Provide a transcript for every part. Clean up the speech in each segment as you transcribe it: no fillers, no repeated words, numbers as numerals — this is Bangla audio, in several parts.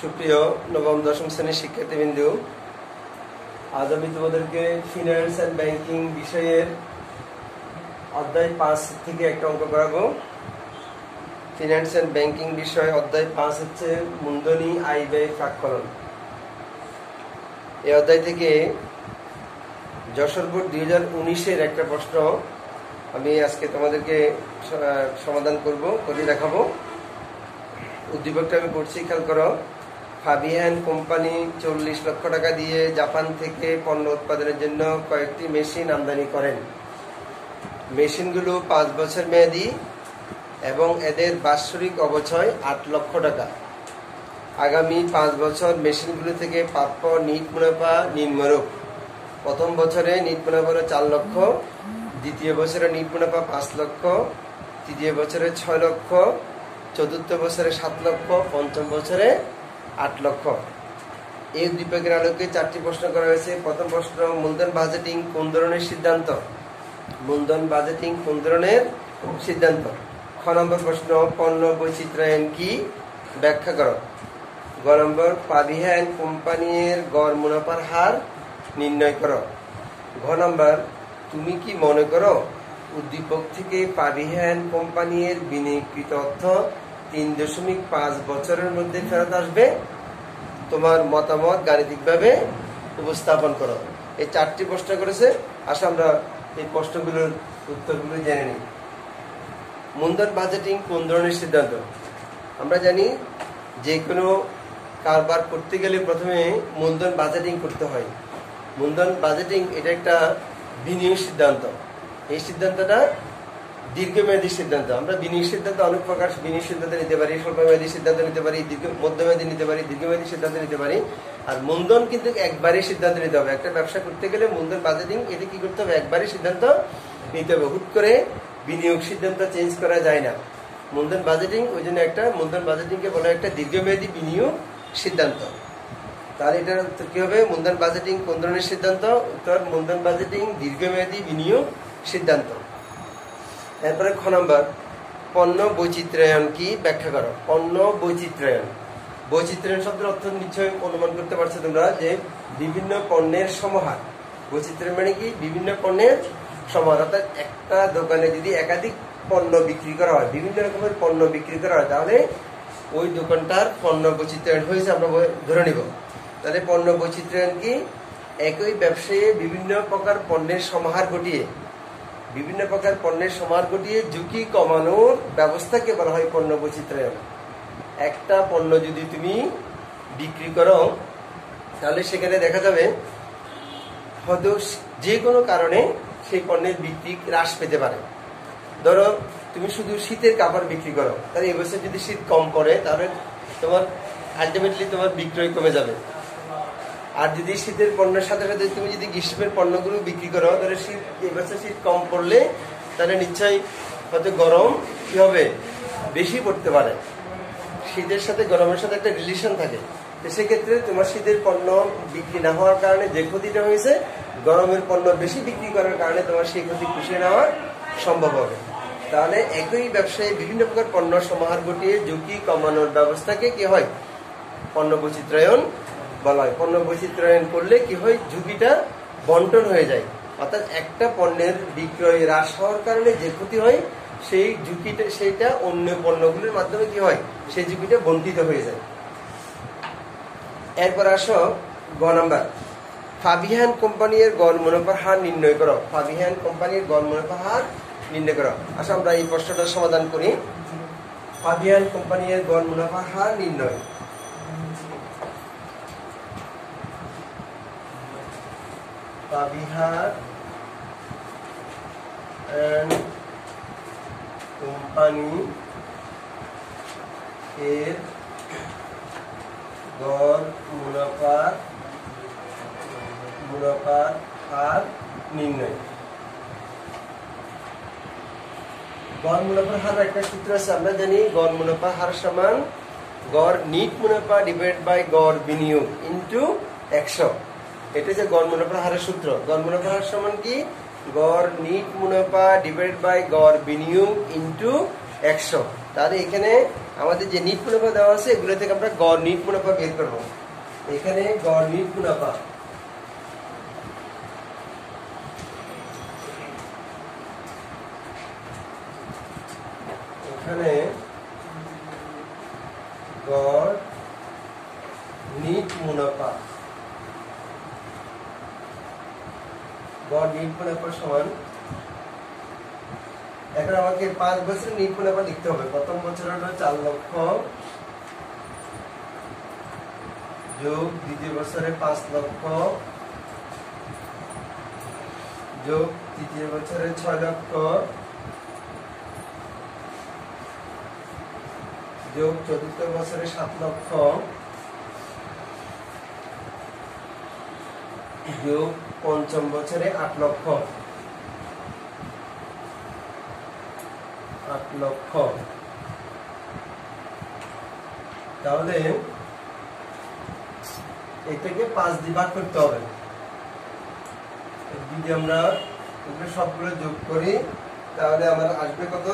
সুপ্রিয় নবম দশম শ্রেণীর শিক্ষার্থীবৃন্দু, আজ আমি তোমাদেরকে ফিনান্স অ্যান্ড ব্যাংকিং বিষয়ের অধ্যায় 5 থেকে একটা অঙ্ক করাবো। ফিনান্স অ্যান্ড ব্যাংকিং বিষয় অধ্যায় 5 হচ্ছে মূলধনী আয় ব্যয় প্রাক্কলন। এই অধ্যায় থেকে যশোর বোর্ড 2019-এর একটা প্রশ্ন আমি আজকে তোমাদেরকে সমাধান করে দেখাবো। উদ্দীপকটা আমি পড়ছি, খেয়াল করো। ফাবিয়ান কোম্পানি 40 লক্ষ টাকা দিয়ে জাপান থেকে পণ্য উৎপাদনের জন্য কয়েকটি মেশিন আমদানি করেন। মেশিনগুলো 5 বছর মেয়াদী এবং এদের বাৎসরিক অবচয় 8 লক্ষ টাকা। আগামী 5 বছর মেশিনগুলো থেকে প্রাপ্য নিট মুনাফা নিম্নরূপ: প্রথম বছরে নিট মুনাফা 4 লক্ষ, দ্বিতীয় বছরে নিট মুনাফা 5 লক্ষ, তৃতীয় বছরে 6 লক্ষ, চতুর্থ বছরে 7 লক্ষ, পঞ্চম বছরে 8 লক্ষ। এই উদ্দীপকের আলোকে 4টি প্রশ্ন করা হয়েছে। প্রথম প্রশ্ন, মূলধন বাজেটিং কোন ধরনের সিদ্ধান্ত? মূলধন বাজেটিং কোন ধরনের সিদ্ধান্ত? খ নম্বর প্রশ্ন, পণ্য বৈচিত্র্যায়ন কি? ব্যাখ্যা করো। গ নম্বর, ফাবিয়ান কোম্পানির গড় মুনাফার হার নির্ণয় করো। ঘ নম্বর, তুমি কি মনে করো উদ্দীপক থেকে ফাবিয়ান কোম্পানির বিনিয়োগকৃত অর্থ 3.5 বছরের মধ্যে ফেরত আসবে? তোমার মতামত গাণিতিকভাবে উপস্থাপন করো। এই 4টি প্রশ্ন করেছে। আসলে আমরা এই প্রশ্নগুলোর উত্তরগুলো জেনে নিই। মূলধন বাজেটিং কোন ধরনের সিদ্ধান্ত? আমরা জানি যে কোনো কারবার করতে গেলে প্রথমে মূলধন বাজেটিং করতে হয়। মূলধন বাজেটিং এটা একটা বিনিয়োগ সিদ্ধান্ত। এই সিদ্ধান্তটা দীর্ঘমেয়াদী সিদ্ধান্ত। আমরা বিনিয়োগ সিদ্ধান্ত অনেক প্রকার বিনিয়োগ সিদ্ধান্ত নিতে পারি, স্বল্পমেয়াদী সিদ্ধান্ত নিতে পারি, মধ্যমেয়াদী নিতে পারি, দীর্ঘমেয়াদী সিদ্ধান্ত নিতে পারি। আর মূলধন কিন্তু একবারই সিদ্ধান্ত নিতে হবে। একটা ব্যবসা করতে গেলে মূলধন বাজেটিং এটা কি করতে হবে? একবারই সিদ্ধান্ত নিতে হবে। হুট করে বিনিয়োগ সিদ্ধান্ত চেঞ্জ করা যায় না। মূলধন বাজেটিং ওই জন্য একটা মূলধন বাজেটিংকে বলা একটা দীর্ঘমেয়াদী বিনিয়োগ সিদ্ধান্ত। তাহলে এটা কি হবে? মূলধন বাজেটিং কোন ধরনের সিদ্ধান্ত? উত্তর, মূলধন বাজেটিং দীর্ঘমেয়াদী বিনিয়োগ সিদ্ধান্ত। এরপরে খ নম্বর, পণ্য বৈচিত্র্যায়ন কি? ব্যাখ্যা করো। পণ্য বৈচিত্র্যায়ন, বৈচিত্র্যায়ন শব্দের অর্থ নিশ্চয়ই অনুমান করতে পারছো তোমরা যে বিভিন্ন পণ্যের সমাহার। বৈচিত্র্যায়ন মানে কি? বিভিন্ন পণ্যের সমাহার। অর্থাৎ একটা দোকানে যদি একাধিক পণ্য বিক্রি করা হয়, বিভিন্ন রকমের পণ্য বিক্রি করা হয়, তাহলে ওই দোকানটার পণ্য বৈচিত্র্যায়ন হয়েছে আমরা ধরে নিব। তাহলে পণ্য বৈচিত্র্যায়ন কি? একই ব্যবসায়ী বিভিন্ন প্রকার পণ্যের সমাহার ঘটিয়ে ঝুঁকি কমানোর ব্যবস্থাকে বলা হয় পণ্য বৈচিত্র্যায়ন। একটা পণ্য যদি তুমি বিক্রি করো, তাহলে সেখানে দেখা যাবে হয়তো যে কোনো কারণে সেই পণ্যের বিক্রি হ্রাস পেতে পারে। ধরো তুমি শুধু শীতের কাপড় বিক্রি করো, তাহলে এবছর যদি শীত কম পড়ে, তাহলে তোমার আলটিমেটলি তোমার বিক্রয় কমে যাবে। আর যদি শীতের পণ্যের সাথে সাথে তুমি যদি গ্রীষ্মের পণ্যগুলো বিক্রি করো, তাহলে এবছর শীত কম পড়লে তাহলে নিশ্চয়ই হয়তো গরম কি হবে? বেশি পড়তে পারে। শীতের সাথে গরমের সাথে একটা রিলেশন থাকে। তো সেক্ষেত্রে তোমার শীতের পণ্য বিক্রি না হওয়ার কারণে যে ক্ষতিটা হয়েছে, গরমের পণ্য বেশি বিক্রি করার কারণে তোমার সেই ক্ষতি পুষিয়ে নেওয়া সম্ভব হবে। তাহলে একই ব্যবসায়ী বিভিন্ন প্রকার পণ্য সমাহার ঘটিয়ে ঝুঁকি কমানোর ব্যবস্থাকে কি হয়? পণ্য বৈচিত্র্যায়ন বলা হয়। পণ্য বৈচিত্র্যায়ন করলে কি হয়? ঝুঁকিটা বন্টন হয়ে যায়। অর্থাৎ একটা পণ্যের বিক্রয় হ্রাস হওয়ার কারণে যে ক্ষতি হয়, সেই ঝুঁকিটা সেইটা অন্য পণ্যগুলির মাধ্যমে কি হয়? সেই ঝুঁকিটা বন্টিত হয়ে যায়। এরপর আসো গ নাম্বার, ফাবিয়ান কোম্পানির গড় মুনাফার হার নির্ণয় করো। ফাবিয়ান কোম্পানির গড় মুনাফার হার নির্ণয় করো। আসো আমরা এই প্রশ্নটার সমাধান করি। ফাবিয়ান কোম্পানির গড় মুনাফার হার নির্ণয়। ফাবিয়ান কোম্পানি এর গড় মুনাফার হার নির্ণয়। গড় মুনাফার হার একটা সূত্র আছে, আমরা জানি গড় মুনাফা হার সমান গড় নিট মুনাফা ডিভাইড বাই গড় বিনিয়োগ ইন্টু 100। এটা যে গড় মুনাফার হারের সূত্র। গড় মুনাফার হার সমান কি? গড় নিট মুনাফা ডিভাইড বাই গড় বিনিয়োগ ইন্টু 100। তাহলে এখানে আমাদের যে নিট মুনাফা দেওয়া আছে এগুলো থেকে আমরা গড় নিট মুনাফা বের করব। এখানে গড় নিট মুনাফা এখানে গড় নিট মুনাফা সমান, এখন আমাকে 5 বছরের নিট মুনাফা লিখতে হবে। প্রথম বছর হলো 4 লক্ষ যোগ দ্বিতীয় বছরে 5 লক্ষ যোগ তৃতীয় বছরে 6 লক্ষ যোগ চতুর্থ বছরে 7 লক্ষ যোগ পঞ্চম বছরে 8 লক্ষ। তাহলে এটাকে 5 দিয়ে ভাগ করতে হবে। যদি আমরা সবগুলো যোগ করি তাহলে আমার আসবে কত?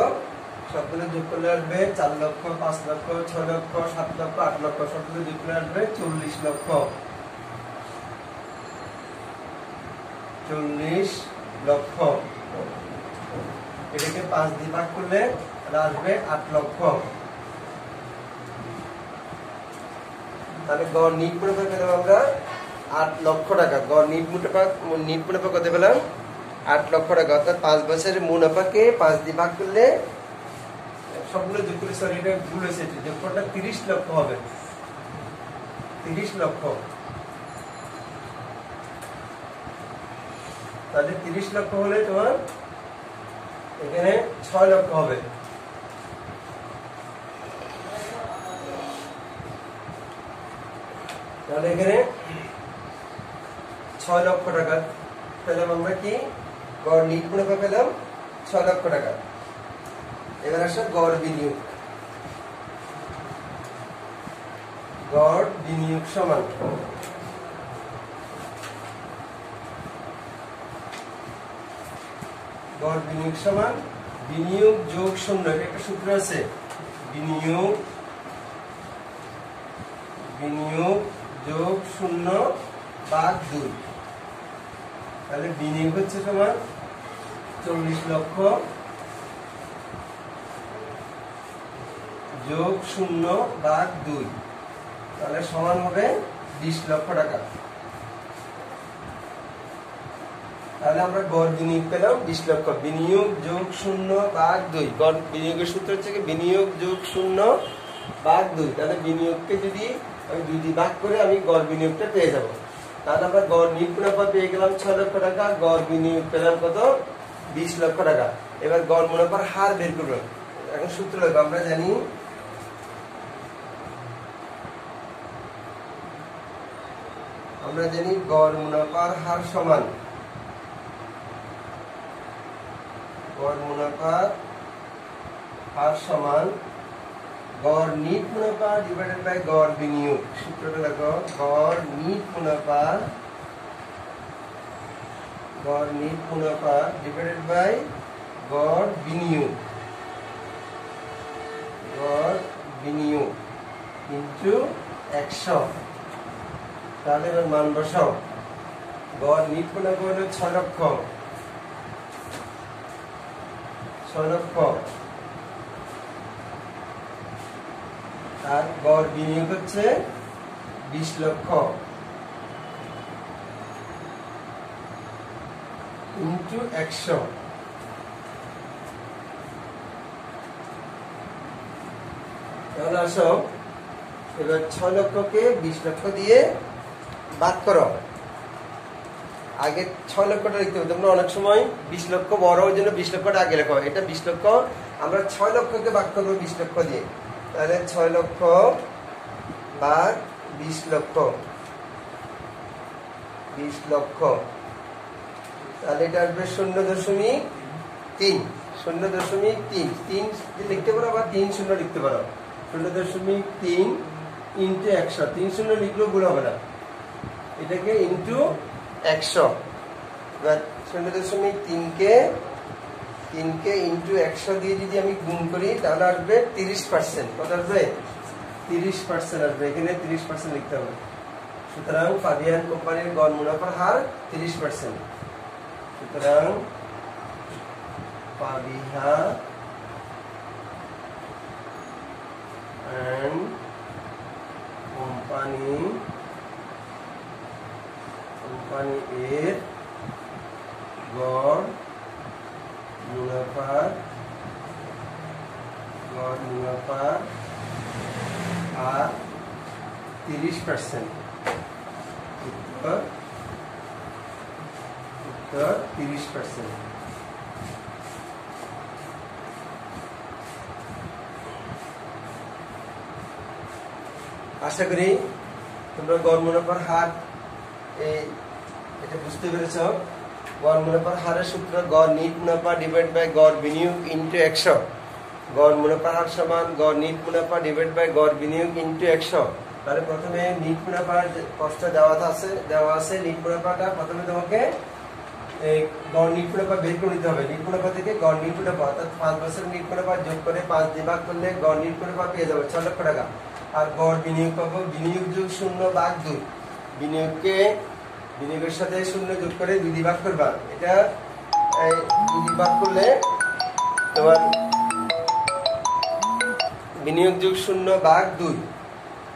সবগুলো যোগ করলে আসবে 4 লক্ষ, 5 লক্ষ, 6 লক্ষ, 7 লক্ষ, 8 লক্ষ। সবগুলো যোগ করলে আসবে 40 লক্ষ। 40 লক্ষ। এটাকে 5 দিয়ে ভাগ করলে আসবে 8 লক্ষ। তাহলে গড় নিট মুনাফা পেলাম আমরা 8 লক্ষ টাকা। গড় নিট মুনাফা কত পেলাম? 8 লক্ষ টাকা। অর্থাৎ 5 বছরের মুনাফাকে 5 দিয়ে ভাগ করলে সবগুলো যোগ করে, সরি এটা ভুল হয়েছে, যোগফলটা 30 লক্ষ হবে। 30 লক্ষ। তাহলে 30 লক্ষ হলে তোমার এখানে 6 লক্ষ হবে। তাহলে এখানে 6 লক্ষ টাকা পেলাম আমরা। কি গড় নিট মুনাফা পেলাম 6 লক্ষ টাকা। এবার আসে গড় বিনিয়োগ। গড় বিনিয়োগ সমান গড় বিনিয়োগ সমান বিনিয়োগ যোগ 0। এটা একটা সূত্র আছে, বিনিয়োগ যোগ 0 ভাগ 2। তাহলে বিনিয়োগ হচ্ছে সমান 40 লক্ষ যোগ 0 ভাগ 2, তাহলে সমান হবে 20 লক্ষ টাকা। তাহলে আমরা গড় বিনিয়োগ পেলাম 20 লক্ষ। বিনিয়োগ যোগ 0 ভাগ 2। গড় বিনিয়োগের সূত্র হচ্ছে কি বিনিয়োগ যোগ 0 ভাগ 2। তাহলে বিনিয়োগকে যদি আমি 2 দিয়ে ভাগ করে আমি গড় বিনিয়োগটা পেয়ে যাব। তাহলে আমরা গড় নিট মুনাফা পেয়ে গেলাম 6 লক্ষ টাকা। গড় বিনিয়োগ পেলাম কত? 20 লক্ষ টাকা। এবার গড় মুনাফার হার বের করব। এখন সূত্র লাগবে, আমরা জানি গড় মুনাফার হার সমান গড় নিট মুনাফা ডিভাইডেড বাই গড় বিনিয়োগ। সূত্রটা দেখো, গড় নিট মুনাফা ডিভাইডেড বাই গড় বিনিয়োগ ইনটু 100। তাহলে এবার মান বসাও। গড় নিট মুনাফা হলো 6 লক্ষ। আর গড় বিনিয়োগ হচ্ছে 20 লক্ষ ইনটু 100। তাহলে আসো এবার 6 লক্ষকে 20 লক্ষ দিয়ে ভাগ করো। আগে 6 লক্ষটা লিখতে হবে। তোমরা অনেক সময় 20 লক্ষ বড় ওই জন্য 20 লক্ষটা আগে লেখো। এটা 20 লক্ষ, আমরা 6 লক্ষকে ভাগ করবো 20 লক্ষ দিয়ে। তাহলে 6 লক্ষ ভাগ 20 লক্ষ, তাহলে এটা আসবে 0.3। 0.3 লিখতে পারো, আবার 3 শূন্য লিখতে পারো। 0.3 ইন্টু 100। 3 শূন্য লিখলেও ভুল হবে না, এটাকে ইন্টু 100। এবার 0.3 কে 3কে ইন্টু 100 দিয়ে যদি আমি গুণ করি তাহলে আসবে 30%। কত আসবে? 30% আসবে। এখানে 30% লিখতে হবে। সুতরাং ফাবিয়ান কোম্পানির গড় মুনাফার হার 30%। সুতরাং ফাবিহা এন্ড কোম্পানি এর গড় মুনাফা আর 30%। উত্তর 30%। আশা করি তোমরা গড় মুনাফার হার এটা বুঝতে পেরেছ। গড় মুনাফার হারের সূত্র গড় নিট মুনাফা ডিভাইড বাই গড় বিনিয়োগ ইনটু 100। গড় মুনাফার হার সমান গড় নিট মুনাফা ডিভাইড বাই গড় বিনিয়োগ ইনটু 100। তাহলে প্রথমে নিট মুনাফার কষ্টটা দেওয়া আছে। নিট মুনাফাটা প্রথমে তোমাকে গড় নিট মুনাফা বের করে নিতে হবে। নিট মুনাফা থেকে গড় নিট মুনাফা অর্থাৎ 5 বছরের নিট মুনাফা যোগ করে 5 দিয়ে ভাগ করলে গড় নিট মুনাফা পেয়ে যাবে 6 লক্ষ টাকা। আর গড় বিনিয়োগ পাবো বিনিয়োগ যোগ 0 ভাগ 2। বিনিয়োগের সাথে 0 যোগ করে 2 দিয়ে ভাগ করবা। এটা 2 দিয়ে ভাগ করলে তোমার বিনিয়োগ যোগ 0 ভাগ 2।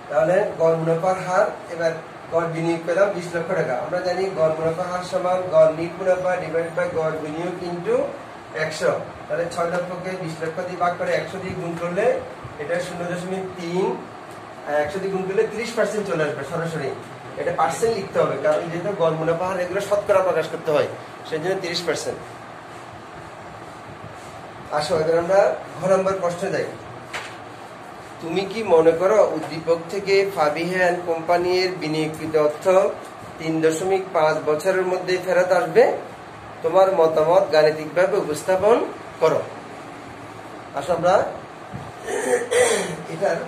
তাহলে গড় মুনাফার হার এবার গড় বিনিয়োগ পেলাম 20 লক্ষ টাকা। আমরা জানি গড় মুনাফার হার সমান গড় নিট মুনাফা ডিভাইড বাই গড় বিনিয়োগ ইনটু 100। তাহলে 6 লক্ষকে 20 লক্ষ দিয়ে ভাগ করে 100 দিয়ে গুণ করলে এটা 0.3। 100 দিয়ে গুণ করলে 30% চলে আসবে সরাসরি। এটা পার্সেন্ট লিখতে হবে, কারণ যেহেতু গড় মুনাফা হার এগুলো শতকরা প্রকাশ করতে হয়, সেই জন্য 30%। আসো এবার আমরা ঘ নম্বর প্রশ্নে যাই। তুমি কি মনে করো উদ্দীপক থেকে ফাবিহা এন্ড কোম্পানি এর বিনিয়োগকৃত অর্থ 3.5 বছরের মধ্যে ফেরত আসবে? তোমার মতামত গাণিতিকভাবে উপস্থাপন করো। আসো আমরা এটার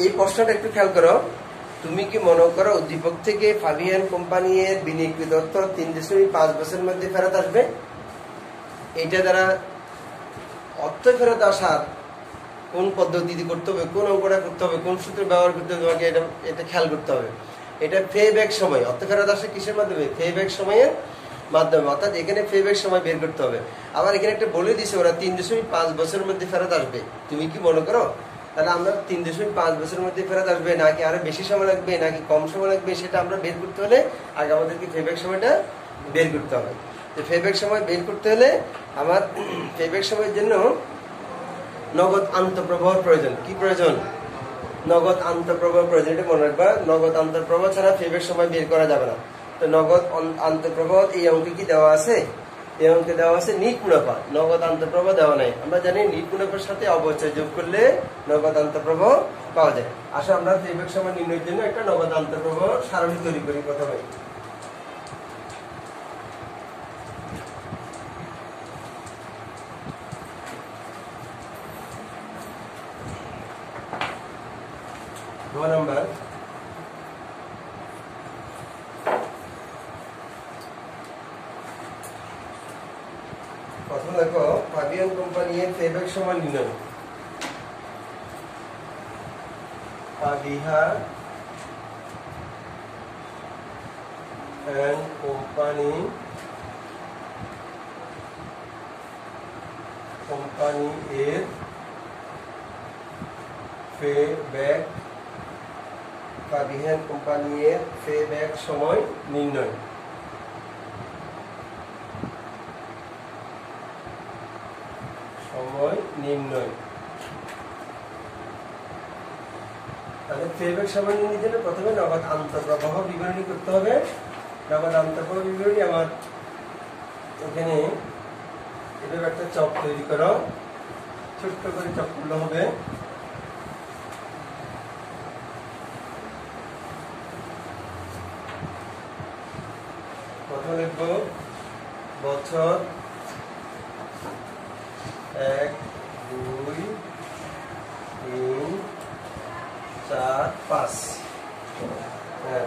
এই প্রশ্নটা একটু খেয়াল করো। তুমি কি মনে করো উদ্দীপক থেকে ফাবিহা এন্ড কোম্পানি এর বিনিয়োগকৃত অর্থ 3.5 বছরের মধ্যে ফেরত আসবে? এটা দ্বারা অর্থ ফেরত আসার কোন পদ্ধতি করতে হবে, কোন অঙ্কটা করতে হবে, কোন সূত্র ব্যবহার করতে হবে, তোমাকে এটা খেয়াল করতে হবে। এটা ফেব্যাক সময় অর্থ ফেরত আসে কিসের মাধ্যমে? ফেব্যাক সময়ের মাধ্যমে। অর্থাৎ এখানে ফেব্যাক সময় বের করতে হবে। আবার এখানে একটা বলে দিছে ওরা 3.5 বছরের মধ্যে ফেরত আসবে। তুমি কি মনে করো? তাহলে আমরা 3.5 বছরের মধ্যে ফেরত আসবে নাকি আরো বেশি সময় লাগবে নাকি কম সময় লাগবে, সেটা আমরা বের করতে হলে আগে আমাদেরকে ফেব্যাক সময়টা বের করতে হবে। ফেব্যাক সময় বের করতে হলে আমার ফেব্যাক সময়ের জন্য নগদ আন্তঃপ্রবাহের প্রয়োজন। কি প্রয়োজন? নগদ আন্তঃপ্রবাহ প্রয়োজন। এটা মনে রাখবা, নগদ আন্তঃপ্রবাহ ছাড়া ফেব্যাক সময় বের করা যাবে না। তো নগদ আন্তঃপ্রবাহ এই অঙ্কে কি দেওয়া আছে? এই অঙ্কে দেওয়া আছে নিট মুনাফা, নগদ আন্তঃপ্রবাহ দেওয়া নাই। আমরা জানি নিট মুনাফার সাথে অবচয় যোগ করলে নগদ আন্তঃপ্রবাহ পাওয়া যায়। আসলে আমরা ফেব্যাক সময় নির্ণয়ের জন্য একটা নগদ আন্তঃপ্রবাহ সারণী তৈরি করি। প্রথমে নম্বর প্রথম দেখো ফাবিয়ান কোম্পানি এর ফেব্যাক সময় নির্ণয়। ফাবিহা এন্ড কোম্পানি এর ফেব্যাক ফাবিহা কোম্পানি এর ফেব্যাক সময় নির্ণয়। তাহলে ফেব্যাক সময় নির্ণয়ের জন্য প্রথমে নগদ আন্তঃপ্রবাহ বিবরণী করতে হবে। নগদ আন্তঃপ্রবাহ বিবরণী আমার এখানে এভাবে একটা চক তৈরি করো, ছোট্ট করে চক করলে হবে। প্রথমে লিখব বছর 1, 2, 3, 4, 5।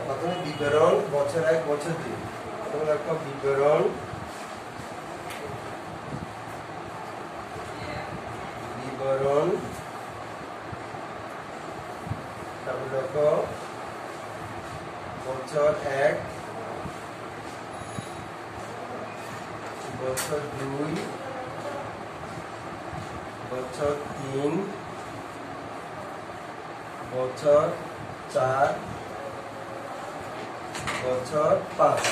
প্রথমে বিবরণ বছর 1 বছর 2। প্রথমে লেখো বিবরণ, বিবরণ, তারপর লেখো বছর 1, বছর 2, বছর 3, বছর 4, বছর 5।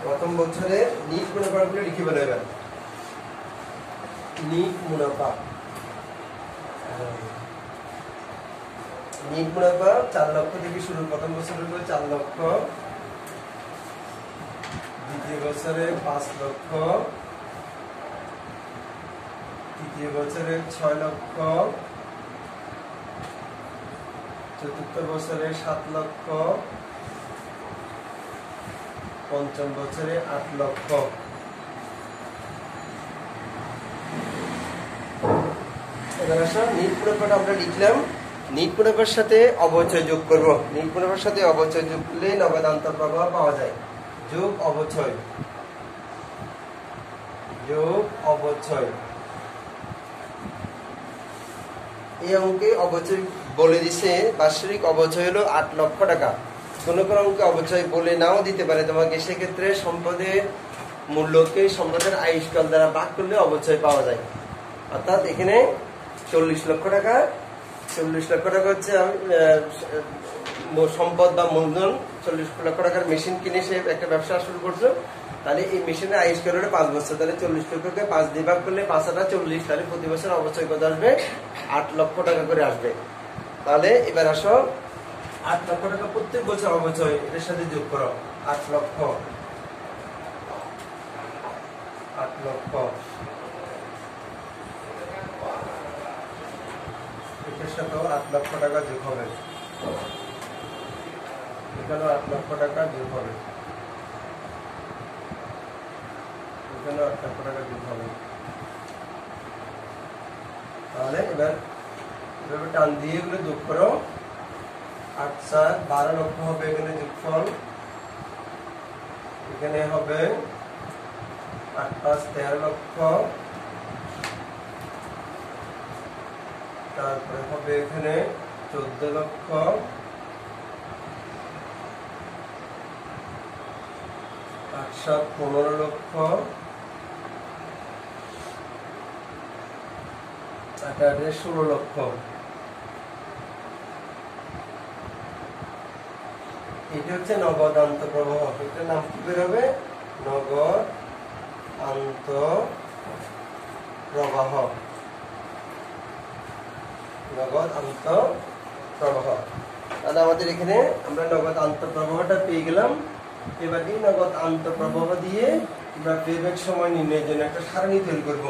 প্রথম বছরের নিট মুনাফাগুলো লিখে ফেলো এবার। নিট মুনাফা, নিট মুনাফা 4 লক্ষ থেকে শুরু। প্রথম বছরে 4 লক্ষ, দ্বিতীয় বছরে 5 লক্ষ, তৃতীয় বছরে 6 লক্ষ, চতুর্থ বছরে 7 লক্ষ, পঞ্চম বছরে 8 লক্ষ। এবার আসো নিট মুনাফাটা আমরা লিখলাম। নিট মুনাফার সাথে অবচয় যোগ করব। নিট মুনাফার সাথে অবচয় যোগ করলে নগদ আন্তঃপ্রবাহ পাওয়া যায়। যোগ অবচয়, যোগ অবচয়। এই অঙ্কে অবচয় বলে দিছে, বাৎসরিক অবচয় হলো 8 লক্ষ টাকা। কোন কোন অঙ্কে অবচয় বলে নাও দিতে পারে তোমাকে, সেক্ষেত্রে সম্পদের মূল্যকে সম্পদের আয়ুষ্কাল দ্বারা ভাগ করলে অবচয় পাওয়া যায়। অর্থাৎ এখানে 40 লক্ষ টাকা, 40 লক্ষ টাকা হচ্ছে সম্পদ বা মূলধন। 40 লক্ষ টাকার মেশিন কিনে সে একটা ব্যবসা শুরু করছো, তাহলে এই মেশিনের আয়ুষ্কাল হলো 5 বছর। তাহলে 40 লক্ষকে 5 দিয়ে ভাগ করলে 5 40, তাহলে প্রতি বছর অবচয় কত আসবে? 8 লক্ষ টাকা করে আসবে। তাহলে এবার আসো 8 লক্ষ টাকা প্রত্যেক বছর অবচয়, এর সাথে যোগ করো 8 লক্ষ, 8 লক্ষ। এটার সাথেও 8 লক্ষ টাকা যোগ হবে, এখানেও 8 লক্ষ টাকা যোগ হবে, এখানেও 8 লক্ষ টাকা যোগ হবে। তাহলে এবার এভাবে টান দিয়ে এগুলো যোগ করো। 8 4 12 লক্ষ হবে এখানে যোগফল। এখানে হবে 8 5 13 লক্ষ, তারপরে হবে এখানে 14 লক্ষ, 8 7 15 লক্ষ, 8 8 16 লক্ষ। এটা হচ্ছে নগদ আন্তঃপ্রবাহ। এটার নাম কি বের হবে? নগদ আন্তঃপ্রবাহ, নগদ আন্তঃপ্রবাহ। তাহলে আমাদের এখানে আমরা নগদ আন্তঃপ্রবাহটা পেয়ে গেলাম। এবার এই নগদ আন্তঃপ্রবাহ দিয়ে আমরা পেব্যাক সময় নির্ণয়ের জন্য একটা সারণী তৈরি করব।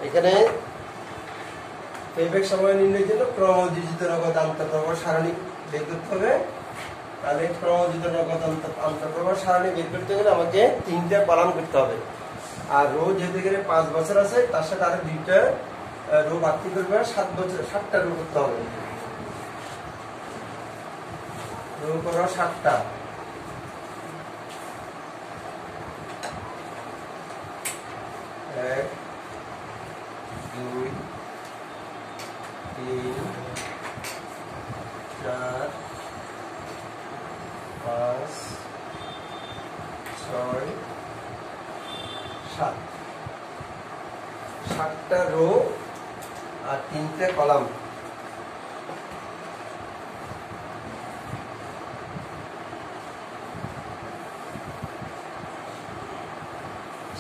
এখানে পেব্যাক সময় নির্ণয়ের জন্য ক্রমযোজিত নগদ আন্তঃপ্রবাহ সারণী বের করতে হবে। তাহলে ক্রমযোজিত নগদ আন্তঃপ্রবাহ সারণী বের করতে গেলে আমাকে 3টা কলাম করতে হবে। আর রো যেহেতু এখানে 5 বছর আছে, তার সাথে আরো 2টা রো বাড়তি করবে, 7 বছর 7টা রো করতে হবে। রো করো 7টা। এক, 2 3 4 5 6 7, 7টা রো আর 3টে কলাম।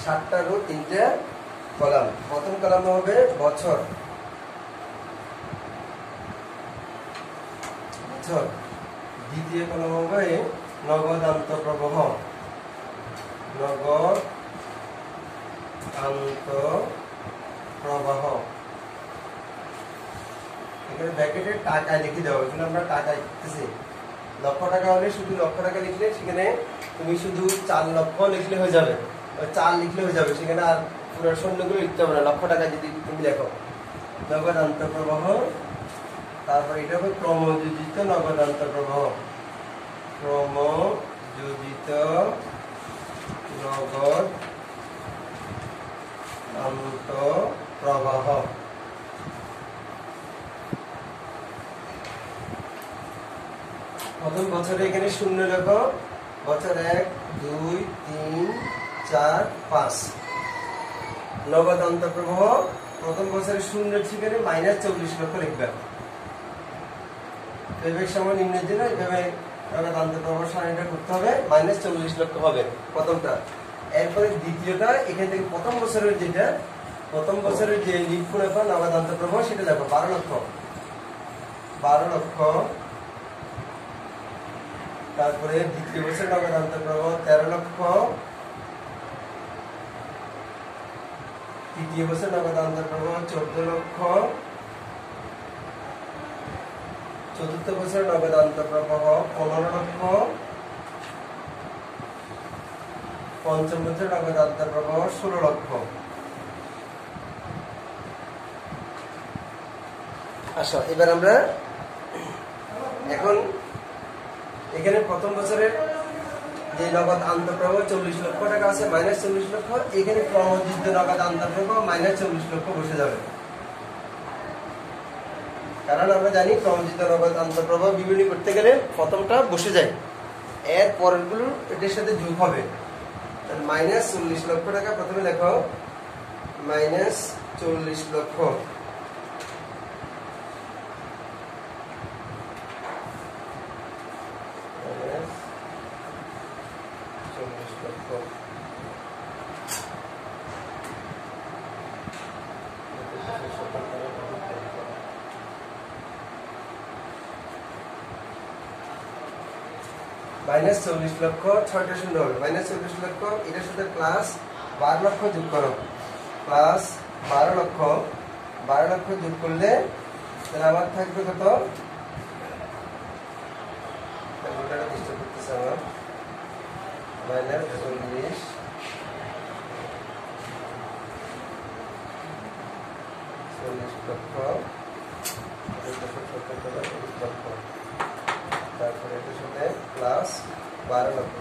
সাতটা রো 3টে কলাম। প্রথম কলাম হবে বছর, বছর। দ্বিতীয় কলাম হবে নগদ আন্তঃপ্রবাহ, নগদ আন্তঃপ্রবাহ। এখানে ব্র্যাকেটে টাকা লিখে দেওয়া, এখানে আমরা টাকা লিখতেছি। লক্ষ টাকা হলে শুধু লক্ষ টাকা লিখলে সেখানে তুমি শুধু 4 লক্ষ লিখলে হয়ে যাবে, 4 লিখলে হয়ে যাবে, সেখানে আর পুরো শূন্যগুলো লিখতে হবে না। লক্ষ টাকা যদি তুমি দেখো নগদ আন্তঃপ্রবাহ, তারপর এটা হবে ক্রমযোজিত নগদ আন্তঃপ্রবাহ। ক্রমযোজিত নগদ আন্তঃপ্রবাহ। প্রথম বছরে এখানে শূন্য লেখো, বছর 1 2 3 4 5 নগদ আন্তঃপ্রবাহ প্রথম বছরে শূন্য ঠিকানে -40 লক্ষ লিখবে। পরিবেশ সময় নিম্নের জন্য এইভাবে নগদ আন্তঃপ্রবাহ সারণীটা করতে হবে, -40 লক্ষ হবে প্রথমটা। এরপরে দ্বিতীয়টা এখান থেকে প্রথম বছরের যে লিখুন নগদ আন্তঃপ্রবাহ সেটা দেখো 12 লক্ষ। তারপরে দ্বিতীয় বছর নগদ আন্তঃপ্রবাহ 13 লক্ষ, তৃতীয় বছর নগদ আন্তঃপ্রবাহ 14 লক্ষ, চতুর্থ বছর নগদ আন্তঃপ্রবাহ 15 লক্ষ, পঞ্চম বছর নগদ আন্তঃপ্রবাহ 16 লক্ষ। আচ্ছা, এবার আমরা এখন এখানে প্রথম বছরের যে নগদ আন্তঃপ্রবাহ 40 লক্ষ টাকা আছে -40 লক্ষ, এখানে ক্রমযোজিত নগদ আন্তঃপ্রবাহ -40 লক্ষ বসে যাবে। কারণ আমরা জানি ক্রমযোজিত নগদ আন্তঃপ্রবাহ বিবরণী করতে গেলে প্রথমটা বসে যায়, এর পরেরগুলো এটার সাথে যোগ হবে। -40 লক্ষ টাকা প্রথমে লেখো, -40 লক্ষ। -40 লক্ষ 6টা শূন্য হবে, -40 লক্ষ এটার সাথে প্লাস 12 লক্ষ যোগ করো, প্লাস 12 লক্ষ যোগ করলে তাহলে আমার থাকবে কত? ক্যালকুলেটরটা ডিস্টার্ব করতেছে আমার। -40 লক্ষ, লক্ষ, তারপরে এটার সাথে প্লাস 12 লক্ষ,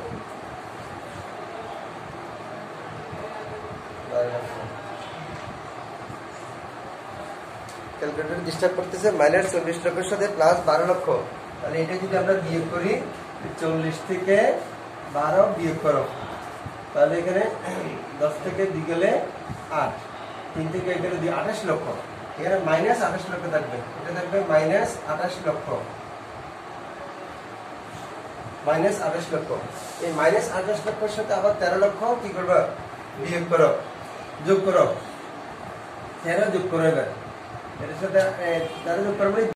ক্যালকুলেটর ডিস্টার্ব করতেছে। -40 লক্ষের সাথে প্লাস 12 লক্ষ, তাহলে এটা যদি আমরা বিয়োগ করি 40 থেকে 12 বিয়োগ করো, তাহলে এখানে 10 থেকে 2 গেলে 8, 3 থেকে গেলে 2 28 লক্ষ। এখানে -28 লক্ষ থাকবে, এটা থাকবে -28 লক্ষ, -28 লক্ষ। এই -28 লক্ষের সাথে আবার 13 লক্ষ কি করবা? বিয়োগ করো, যোগ করো, 13 যোগ করো। এবার এটার সাথে 13 যোগ করো